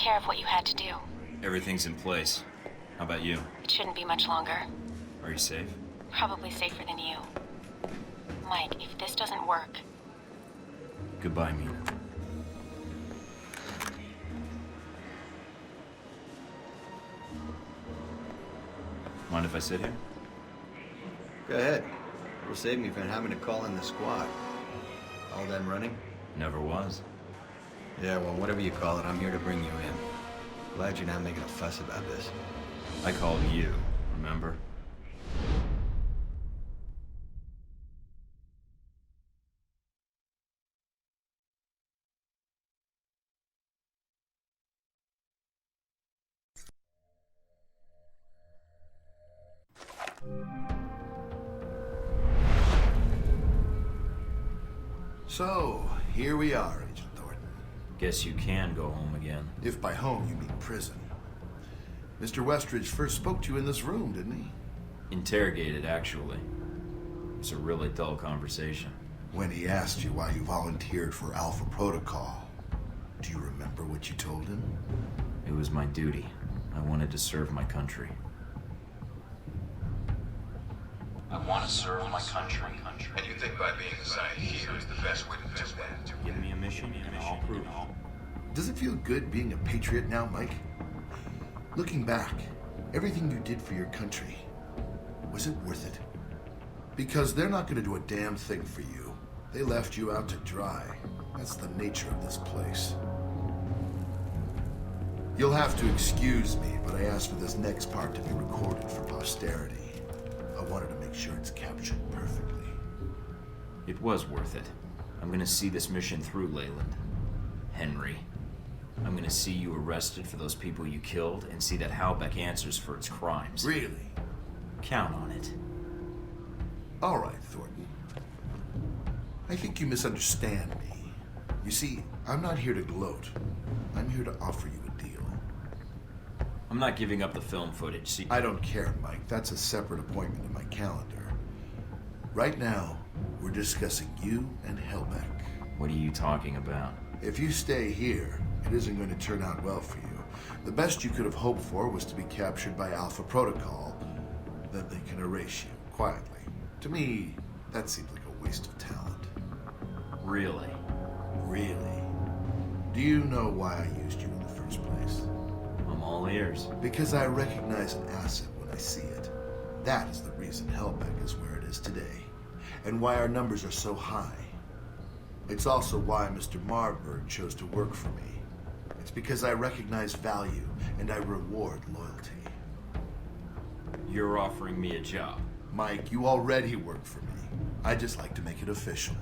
care of what you had to do. Everything's in place. How about you? It shouldn't be much longer. Are you safe? Probably safer than you. Mike, if this doesn't work... Goodbye, Mina. Mind if I sit here? Go ahead. It'll save me from having to call in the squad. All done running? Never was. Yeah, well, whatever you call it, I'm here to bring you in. Glad you're not making a fuss about this. I called you, remember? So, here we are, Agent Thorton. Guess you can go home again. If by home you mean prison. Mr. Westridge first spoke to you in this room, didn't he? Interrogated, actually. It's a really dull conversation. When he asked you why you volunteered for Alpha Protocol, do you remember what you told him? It was my duty. I wanted to serve my country. I want to serve my country. And you think by being assigned here is the best way to do that? Give me a mission and I'll prove it. Does it feel good being a patriot now, Mike? Looking back, everything you did for your country, was it worth it? Because they're not going to do a damn thing for you. They left you out to dry. That's the nature of this place. You'll have to excuse me, but I asked for this next part to be recorded for posterity. I wanted to make sure it's captured perfectly. It was worth it. I'm gonna see this mission through, Leyland. Henry. I'm gonna see you arrested for those people you killed and see that Halbeck answers for its crimes. Really? Count on it. All right, Thornton. I think you misunderstand me. You see, I'm not here to gloat. I'm here to offer you a deal. I'm not giving up the film footage, see? I don't care, Mike. That's a separate appointment in my calendar. Right now, we're discussing you and Halbeck. What are you talking about? If you stay here, it isn't going to turn out well for you. The best you could have hoped for was to be captured by Alpha Protocol. Then they can erase you, quietly. To me, that seems like a waste of talent. Really? Really? Do you know why I used you in the first place? I'm all ears. Because I recognize an asset when I see it. That is the reason Halbeck is where it is today, and why our numbers are so high. It's also why Mr. Marburg chose to work for me. It's because I recognize value, and I reward loyalty. You're offering me a job. Mike, you already work for me. I just like to make it official.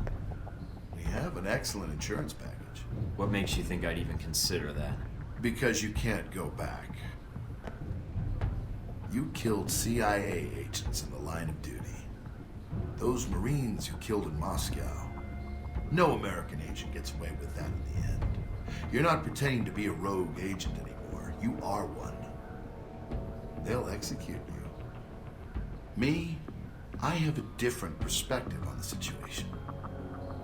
We have an excellent insurance package. What makes you think I'd even consider that? Because you can't go back. You killed CIA agents in the line of duty. Those Marines you killed in Moscow. No American agent gets away with that in the end. You're not pretending to be a rogue agent anymore. You are one. They'll execute you. Me, I have a different perspective on the situation.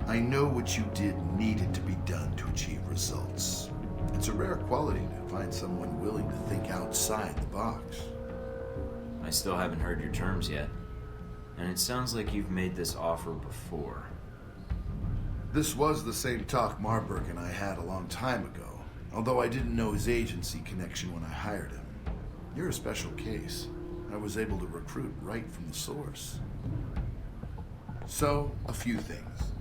I know what you did needed to be done to achieve results. It's a rare quality to find someone willing to think outside the box. I still haven't heard your terms yet. And it sounds like you've made this offer before. This was the same talk Marburg and I had a long time ago, although I didn't know his agency connection when I hired him. You're a special case. I was able to recruit right from the source. So, a few things.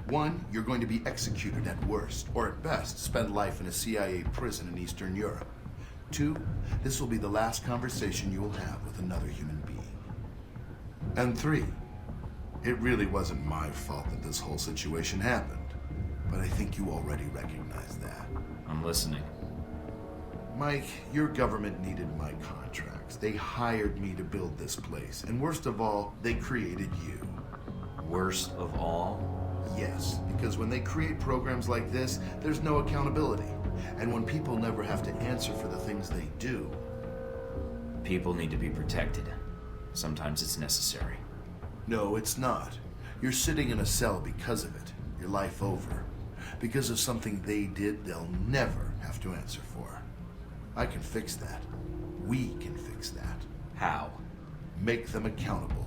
One, you're going to be executed at worst, or at best, spend life in a CIA prison in Eastern Europe. Two, this will be the last conversation you will have with another human being. And three, it really wasn't my fault that this whole situation happened, but I think you already recognize that. I'm listening. Mike, your government needed my contracts. They hired me to build this place, and worst of all, they created you. Worst of all? Yes, because when they create programs like this, there's no accountability. And when people never have to answer for the things they do... People need to be protected. Sometimes it's necessary. No, it's not. You're sitting in a cell because of it. Your life over. Because of something they did, they'll never have to answer for. I can fix that. We can fix that. How? Make them accountable.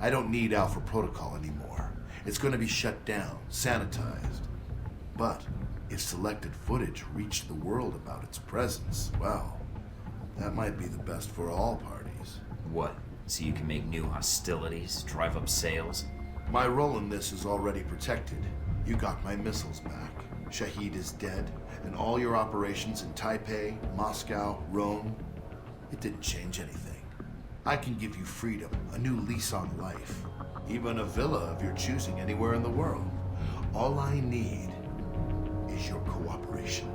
I don't need Alpha Protocol anymore. It's going to be shut down, sanitized. But if selected footage reached the world about its presence, well, that might be the best for all parties. What? So you can make new hostilities, drive up sales? My role in this is already protected. You got my missiles back. Shaheed is dead, and all your operations in Taipei, Moscow, Rome, it didn't change anything. I can give you freedom, a new lease on life, even a villa of your choosing anywhere in the world. All I need is your cooperation.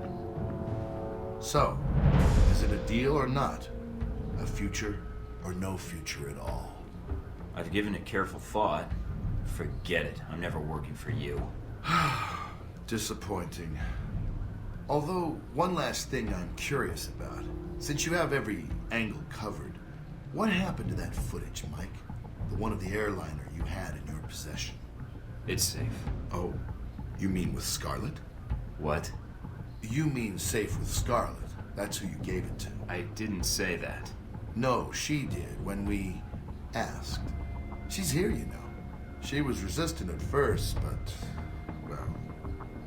So, is it a deal or not? A future or no future at all? I've given it careful thought. Forget it. I'm never working for you. Disappointing. Although, one last thing I'm curious about. Since you have every angle covered, what happened to that footage, Mike? The one of the airliner you had in your possession? It's safe. Oh, you mean with Scarlet? What? You mean safe with Scarlet. That's who you gave it to. I didn't say that. No, she did when we asked. She's here, you know. She was resistant at first, but, well...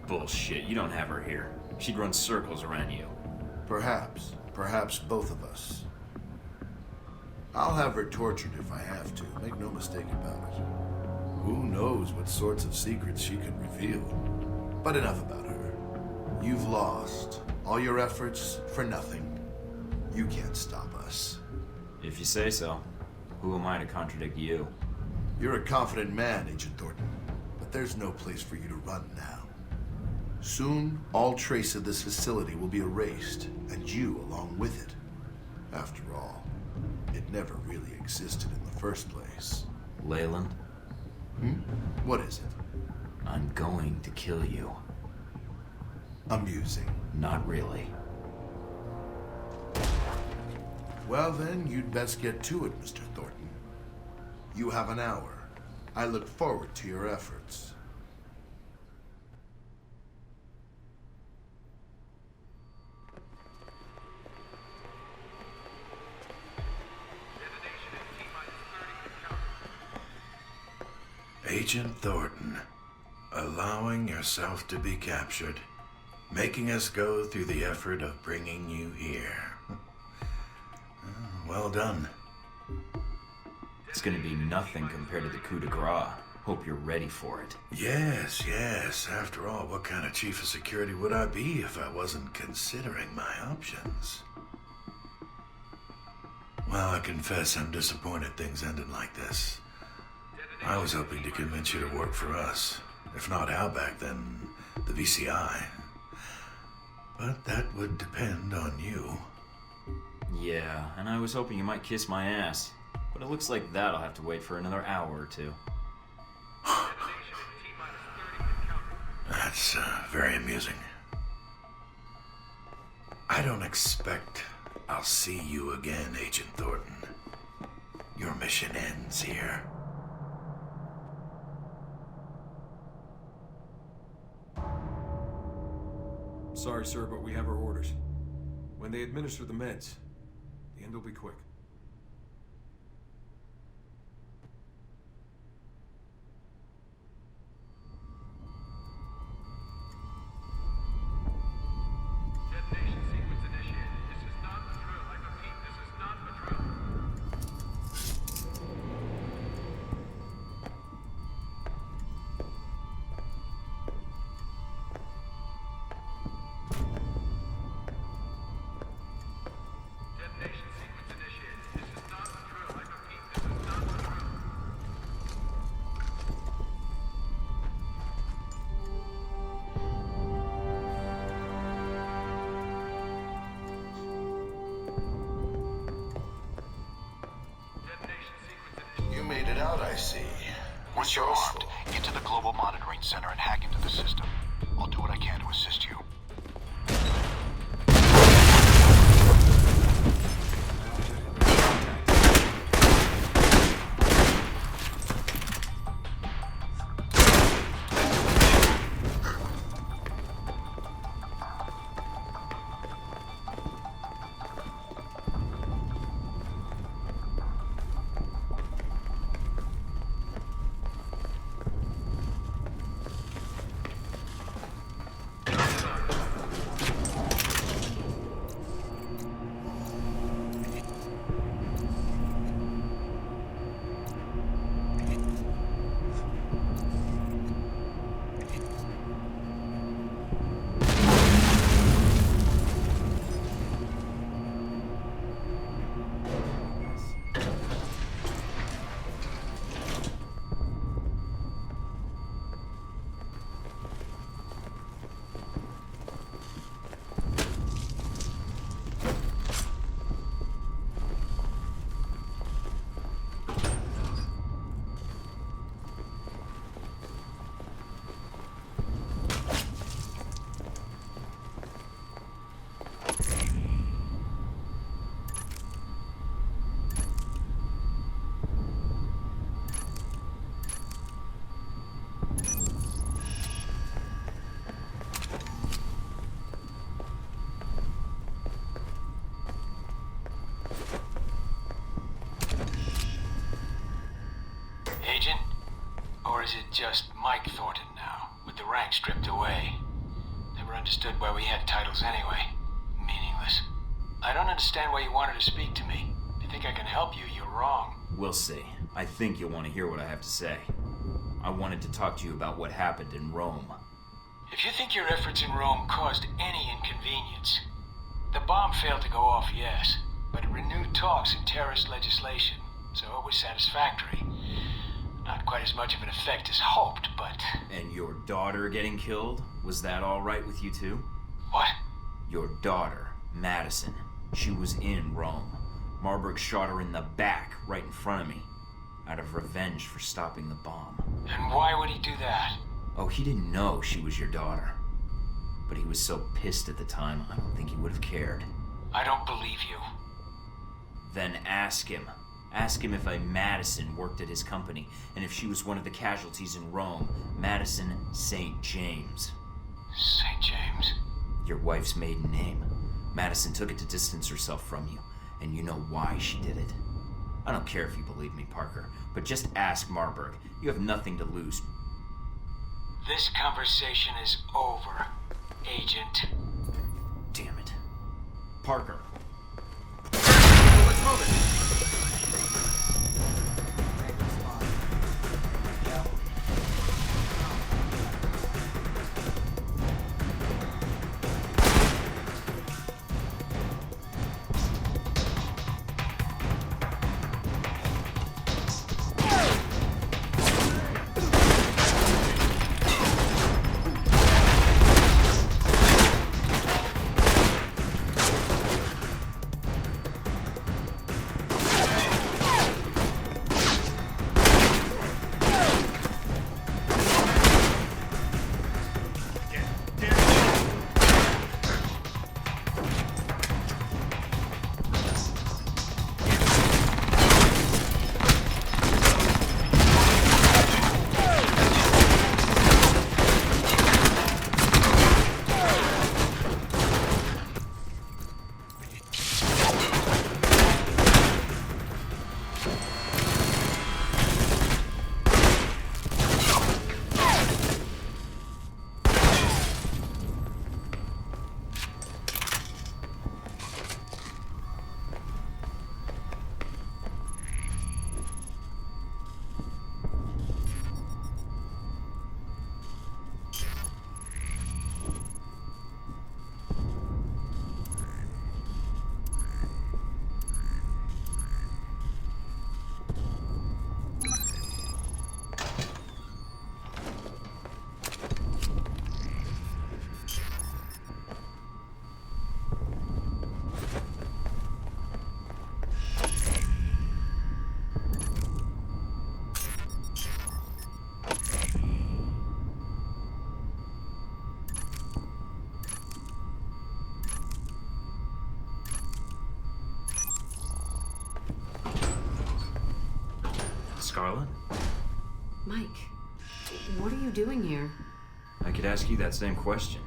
Bullshit, you don't have her here. She'd run circles around you. Perhaps both of us. I'll have her tortured if I have to, make no mistake about it. Who knows what sorts of secrets she could reveal. But enough about her. You've lost. All your efforts for nothing. You can't stop us. If you say so. Who am I to contradict you? You're a confident man, Agent Thorton, but there's no place for you to run now. Soon, all trace of this facility will be erased, and you along with it. After all, it never really existed in the first place. Leyland? What is it? I'm going to kill you. Amusing. Not really. Well then, you'd best get to it, Mr. Thornton. You have an hour. I look forward to your efforts. Agent Thornton, allowing yourself to be captured, making us go through the effort of bringing you here. Well done. It's gonna be nothing compared to the coup de grace. Hope you're ready for it. Yes. After all, what kind of chief of security would I be if I wasn't considering my options? Well, I confess I'm disappointed things ended like this. I was hoping to convince you to work for us. If not Outback, then the VCI. But that would depend on you. Yeah, and I was hoping you might kiss my ass. But it looks like that'll have to wait for another hour or two. That's very amusing. I don't expect I'll see you again, Agent Thornton. Your mission ends here. Sorry, sir, but we have our orders. When they administer the meds, the end will be quick. Detonation sequence initiated. This is not a drill. I repeat, this is not a drill. Detonation sequence initiated. This is not a drill. I repeat, this is not a drill. Detonation sequence initiated. You made it out, I see. Once you're armed, get to the Global Monitoring Center and hack into the system. I'll do what I can to assist you. Agent? Or is it just Mike Thornton now, with the rank stripped away? Never understood why we had titles anyway. Meaningless. I don't understand why you wanted to speak to me. If you think I can help you, you're wrong. We'll see. I think you'll want to hear what I have to say. I wanted to talk to you about what happened in Rome. If you think your efforts in Rome caused any inconvenience, the bomb failed to go off, yes, but it renewed talks in terrorist legislation, so it was satisfactory. Not quite as much of an effect as hoped, but... And your daughter getting killed? Was that all right with you too? What? Your daughter, Madison. She was in Rome. Marburg shot her in the back, right in front of me, out of revenge for stopping the bomb. And why would he do that? Oh, he didn't know she was your daughter. But he was so pissed at the time, I don't think he would have cared. I don't believe you. Then ask him. Ask him if a Madison worked at his company, and if she was one of the casualties in Rome. Madison St. James. St. James? Your wife's maiden name. Madison took it to distance herself from you, and you know why she did it. I don't care if you believe me, Parker, but just ask Marburg. You have nothing to lose. This conversation is over, Agent. Damn it. Parker. Let's move it. Scarlet? Mike, what are you doing here? I could ask you that same question.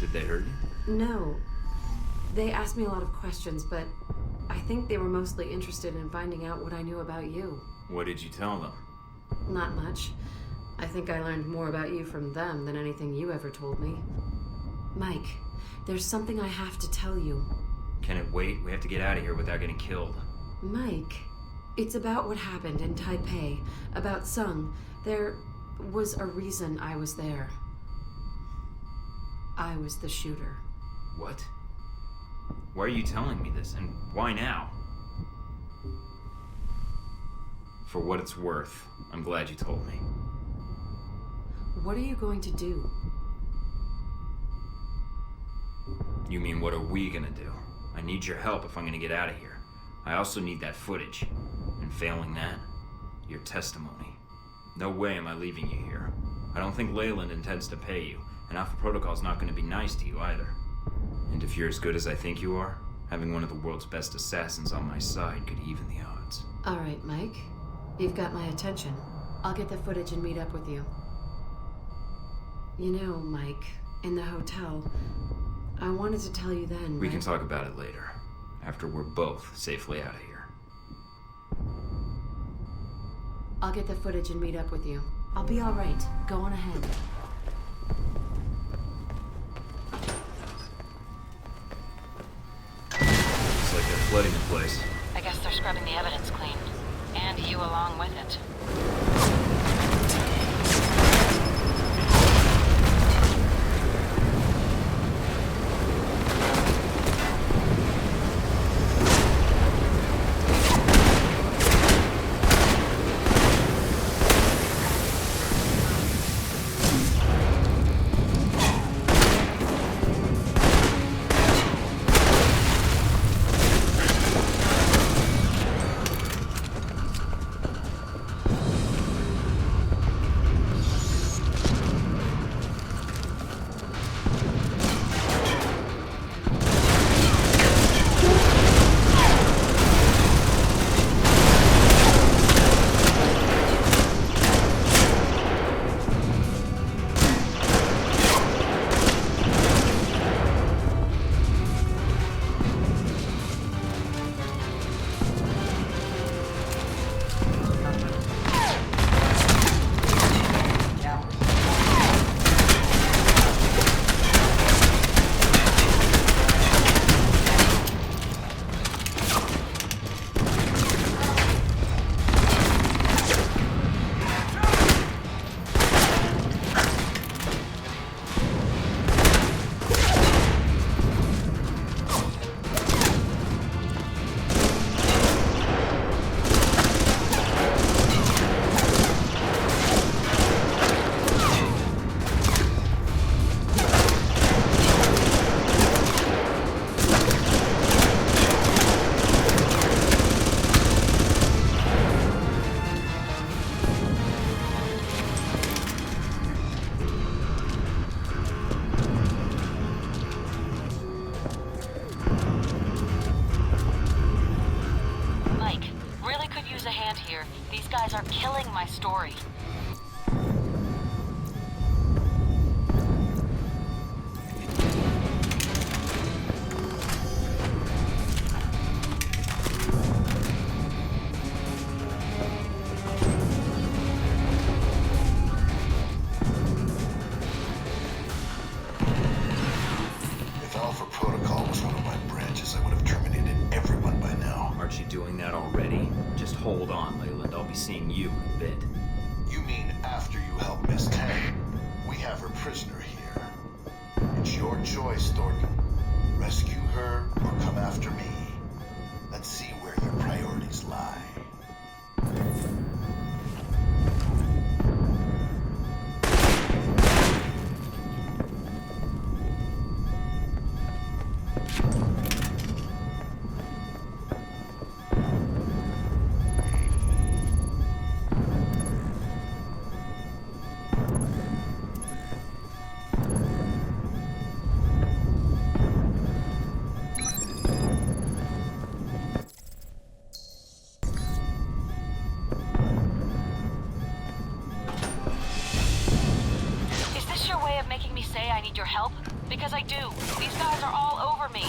Did they hurt you? No. They asked me a lot of questions, but I think they were mostly interested in finding out what I knew about you. What did you tell them? Not much. I think I learned more about you from them than anything you ever told me. Mike, there's something I have to tell you. Can it wait? We have to get out of here without getting killed. Mike, it's about what happened in Taipei, about Sung. There was a reason I was there. I was the shooter. What? Why are you telling me this, and why now? For what it's worth, I'm glad you told me. What are you going to do? You mean, what are we gonna do? I need your help if I'm gonna get out of here. I also need that footage. And failing that, your testimony. No way am I leaving you here. I don't think Leyland intends to pay you, and Alpha Protocol's not gonna be nice to you either. And if you're as good as I think you are, having one of the world's best assassins on my side could even the odds. All right, Mike. You've got my attention. I'll get the footage and meet up with you. You know, Mike, in the hotel, I wanted to tell you then. We can talk about it later, after we're both safely out of here. I'll get the footage and meet up with you. I'll be all right. Go on ahead. Looks like they're flooding the place. I guess they're scrubbing the evidence clean. And you along with it. These guys are killing my story. If Alpha Protocol was one of my branches, I would have terminated everyone by now. Aren't you doing that already? Just hold on, Leyland. I'll be seeing you in a bit. You mean after you help Miss Tang? We have her prisoner here. It's your choice, Thornton. Rescue her or come after me. Let's see where your priorities lie. Making me say I need your help? Because I do. These guys are all over me.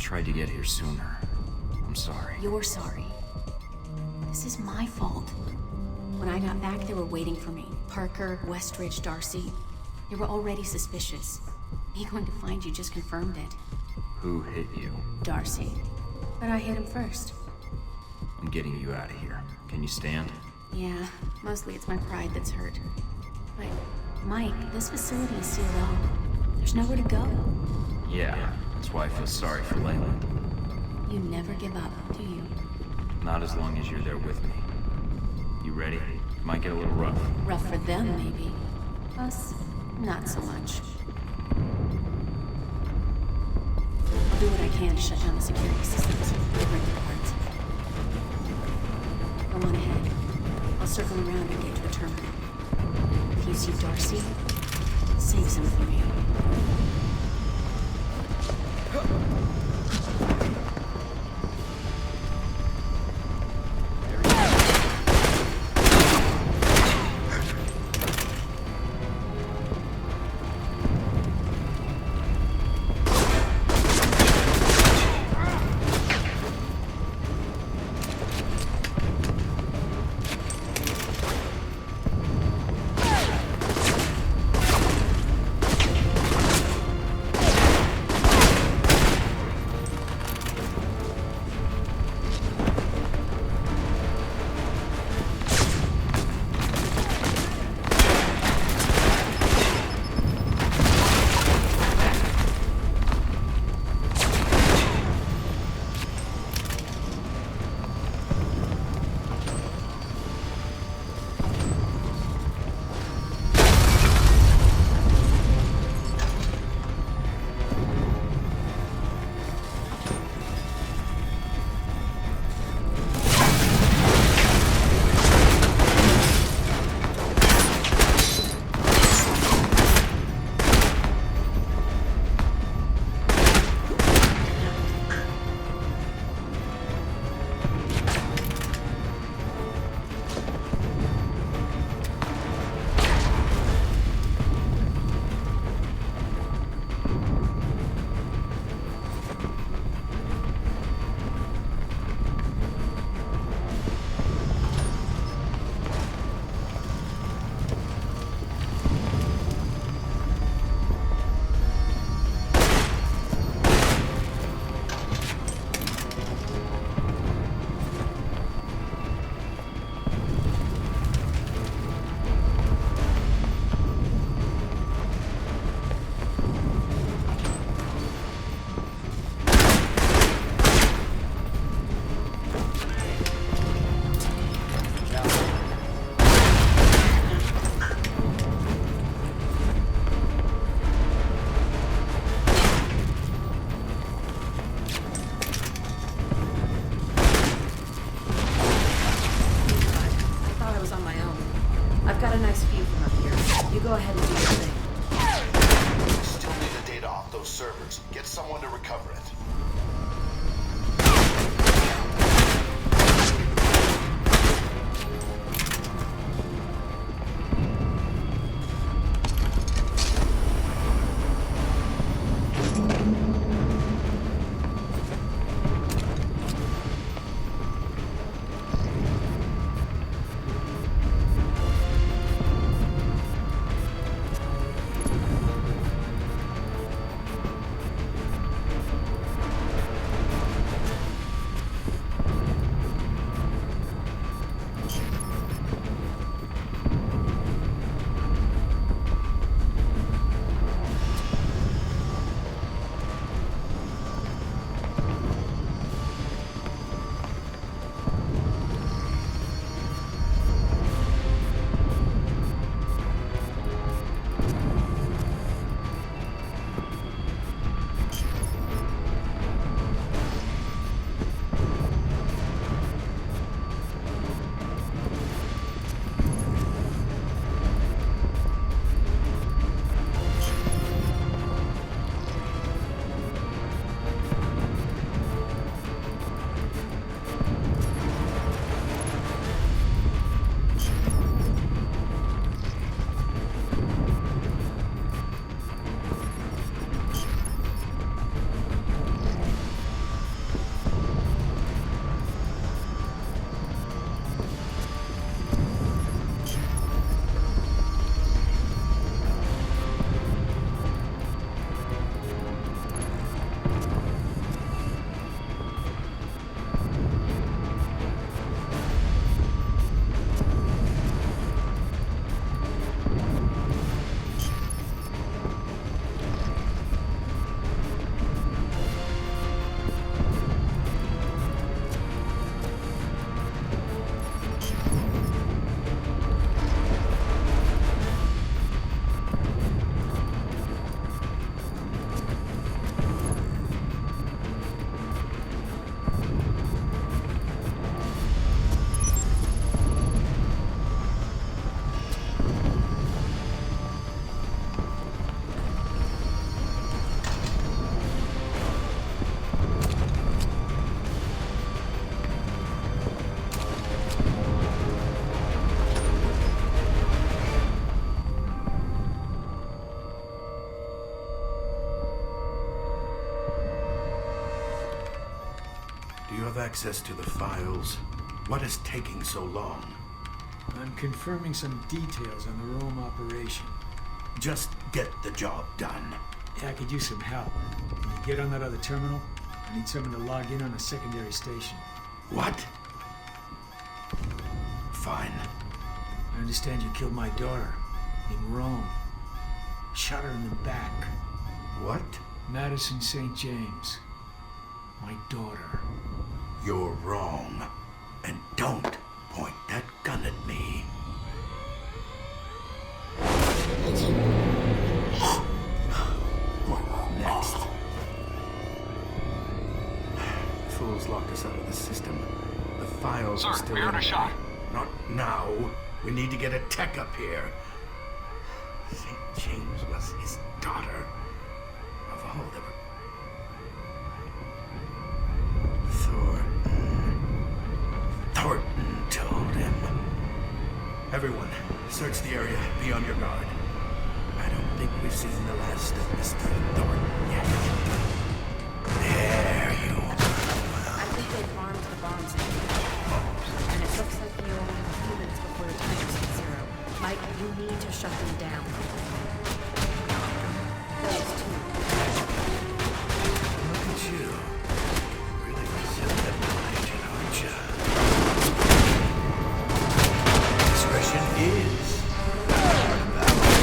tried to get here sooner. I'm sorry. You're sorry. This is my fault. When I got back, they were waiting for me. Parker, Westridge, Darcy. They were already suspicious. Me going to find you just confirmed it. Who hit you? Darcy. But I hit him first. I'm getting you out of here. Can you stand? Yeah, mostly it's my pride that's hurt. But, Mike, this facility is sealed off. There's nowhere to go. Yeah, that's why I feel sorry for Leyland. You never give up, do you? Not as long as you're there with me. You ready? Might get a little rough. Rough for them, maybe. Us, not so much. I'll do what I can to shut down the security systems. Break their parts. Go on ahead. I'll circle around and get to the terminal. If you see Darcy, save some for me. Do you have access to the files? What is taking so long? I'm confirming some details on the Rome operation. Just get the job done. Yeah, I could use some help. Can you get on that other terminal? I need someone to log in on a secondary station. What? Fine. I understand you killed my daughter in Rome. Shot her in the back. What? Madison St. James. My daughter. You're wrong. And don't point that gun at me. What next? Fools locked us out of the system. The files are still we heard in a shot. Not now. We need to get a tech up here. St. James was his daughter. Of all the... Thornton told him. Everyone, search the area. Be on your guard. I don't think we've seen the last of Mr. Thornton yet. There you are. I think they've armed the bombs. And it looks like you only have a few minutes before the timers hit zero. Mike, you need to shut them down. Those two. Look at you. Really resilient, agent, aren't you? Discretion is part of valor.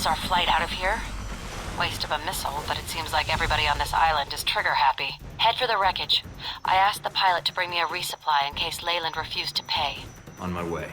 us our flight out of here? Waste of a missile, but it seems like everybody on this island is trigger happy. Head for the wreckage. I asked the pilot to bring me a resupply in case Leyland refused to pay. On my way.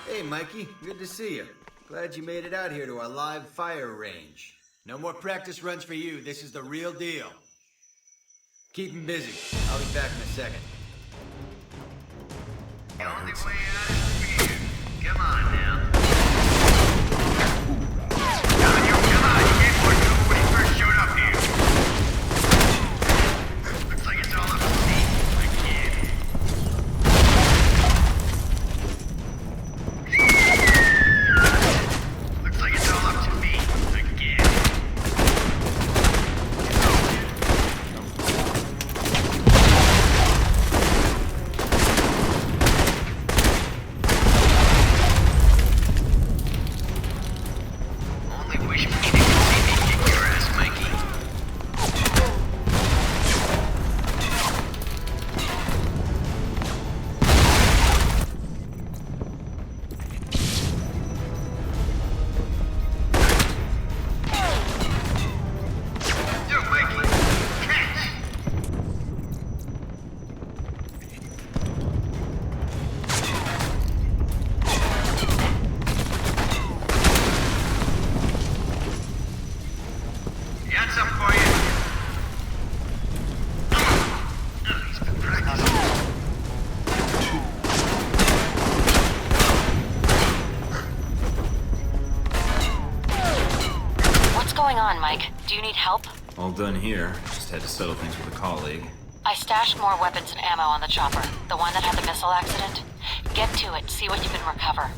Hey, Mikey. Good to see you. Glad you made it out here to our live fire range. No more practice runs for you. This is the real deal. Keep him busy. I'll be back in a second. The only way out is fear. Come on now. Come on, you gave more trouble when he first showed up here. Looks like it's all up to me, my kid. Looks like it's all up to me, again. Only wish me they could see me kick your ass, Mikey. Yo, Mikey! Catch! Got some for you. Oh, he's been practicing. What's going on, Mike? Do you need help? All done here. Just had to settle things with a colleague. I stashed more weapons and ammo on the chopper, the one that had the missile accident. Get to it, see what you can recover.